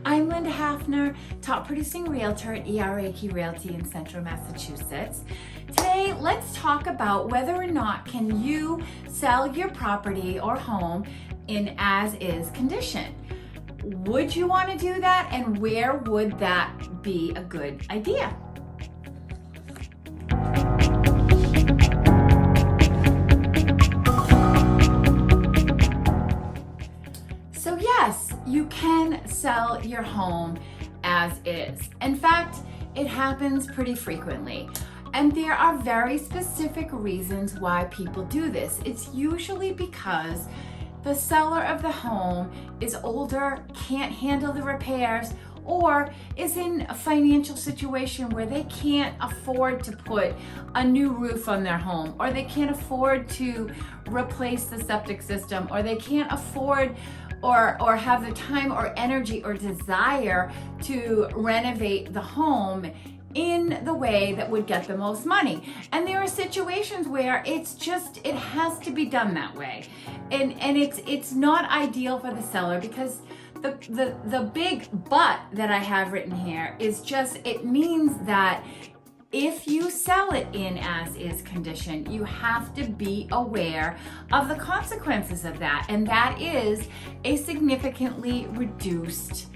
I'm Lynda Hafner, top producing realtor at Realty Realty in Central Massachusetts. Today, let's talk about whether or not can you sell your property or home in as-is condition. Would you want to do that, and where would that be a good idea? So yes, you can sell your home as is. In fact, it happens pretty frequently. And there are very specific reasons why people do this. It's usually because the seller of the home is older, can't handle the repairs, or is in a financial situation where they can't afford to put a new roof on their home, or they can't afford to replace the septic system, or they can't afford or have the time or energy or desire to renovate the home in the way that would get the most money. And there are situations where it has to be done that way. And it's not ideal for the seller, because the big but that I have written here is just, it means that if you sell it in as-is condition, you have to be aware of the consequences of that, and that is a significantly reduced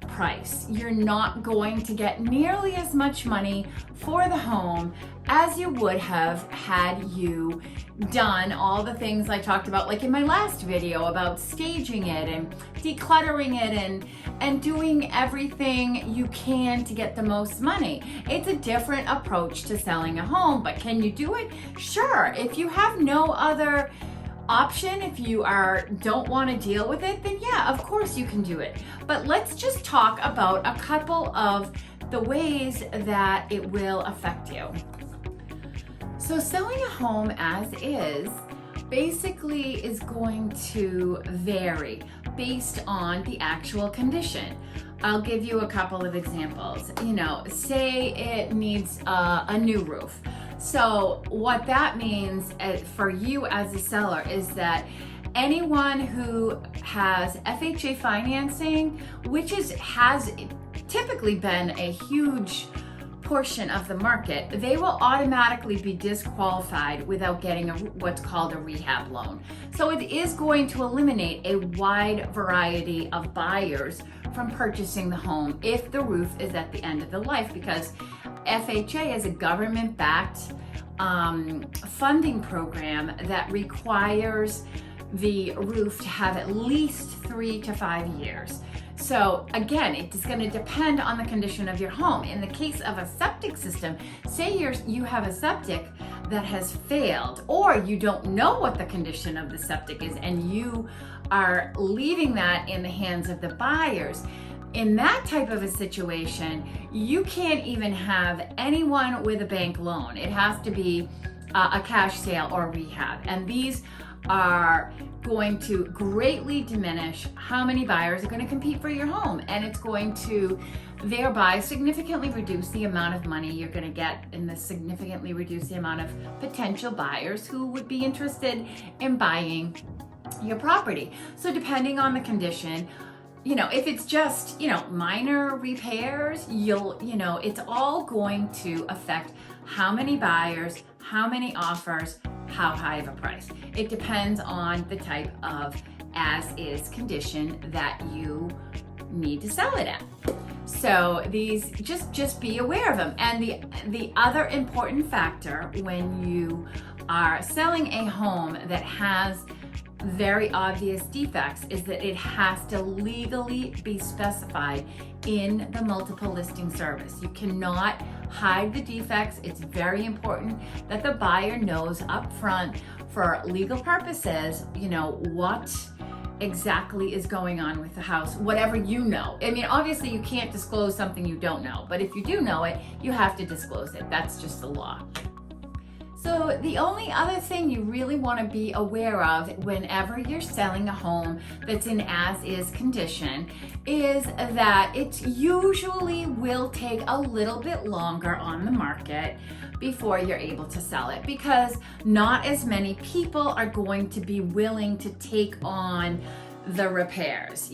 price. You're not going to get nearly as much money for the home as you would have had you done all the things I talked about, like in my last video about staging it and decluttering it and doing everything you can to get the most money. It's a different approach to selling a home, but can you do it? Sure. If you have no other option, if you don't want to deal with it, then yeah, of course you can do it. But let's just talk about a couple of the ways that it will affect you. So selling a home as is basically is going to vary based on the actual condition. I'll give you a couple of examples. Say it needs a new roof. So what that means for you as a seller is that anyone who has FHA financing, which has typically been a huge portion of the market, they will automatically be disqualified without getting what's called a rehab loan. So it is going to eliminate a wide variety of buyers from purchasing the home if the roof is at the end of the life, because FHA is a government-backed funding program that requires the roof to have at least 3 to 5 years. So again, it is going to depend on the condition of your home. In the case of a septic system, say you have a septic that has failed, or you don't know what the condition of the septic is and you are leaving that in the hands of the buyers. In that type of a situation, you can't even have anyone with a bank loan. It has to be a cash sale or rehab. And these are going to greatly diminish how many buyers are going to compete for your home. And it's going to thereby significantly reduce the amount of money you're going to get, and significantly reduce the amount of potential buyers who would be interested in buying your property. So depending on the condition, if it's just, minor repairs, it's all going to affect how many buyers, how many offers, how high of a price. It depends on the type of as-is condition that you need to sell it at. So these, just be aware of them. And the other important factor when you are selling a home that has very obvious defects is that it has to legally be specified in the multiple listing service. You cannot hide the defects. It's very important that the buyer knows up front, for legal purposes, what exactly is going on with the house, whatever you know. I mean, obviously you can't disclose something you don't know, but if you do know it, you have to disclose it. That's just the law. So the only other thing you really want to be aware of whenever you're selling a home that's in as-is condition is that it usually will take a little bit longer on the market before you're able to sell it, because not as many people are going to be willing to take on the repairs.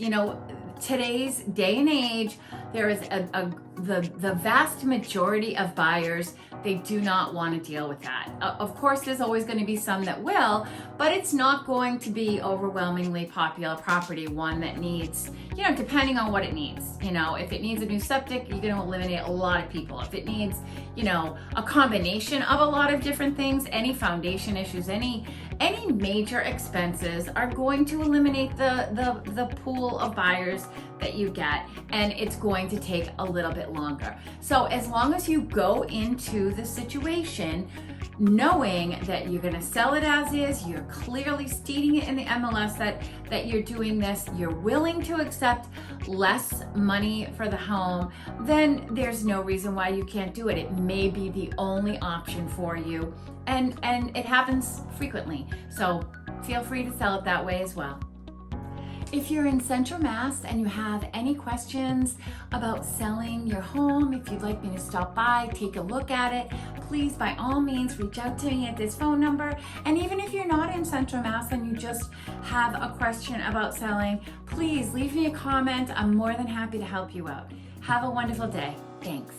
today's day and age, there is the vast majority of buyers, they do not want to deal with that. Of course, there's always going to be some that will, but it's not going to be overwhelmingly popular property, one that needs, depending on what it needs. If it needs a new septic, you're going to eliminate a lot of people. If it needs, a combination of a lot of different things, any foundation issues, any major expenses are going to eliminate the pool of buyers that you get, and it's going to take a little bit longer. So as long as you go into the situation knowing that you're going to sell it as is, you're clearly stating it in the MLS that you're doing this, you're willing to accept less money for the home, then there's no reason why you can't do it. It may be the only option for you, and it happens frequently. So feel free to sell it that way as well. If you're in Central Mass and you have any questions about selling your home, if you'd like me to stop by, take a look at it, please by all means reach out to me at this phone number. And even if you're not in Central Mass and you just have a question about selling, please leave me a comment. I'm more than happy to help you out. Have a wonderful day. Thanks.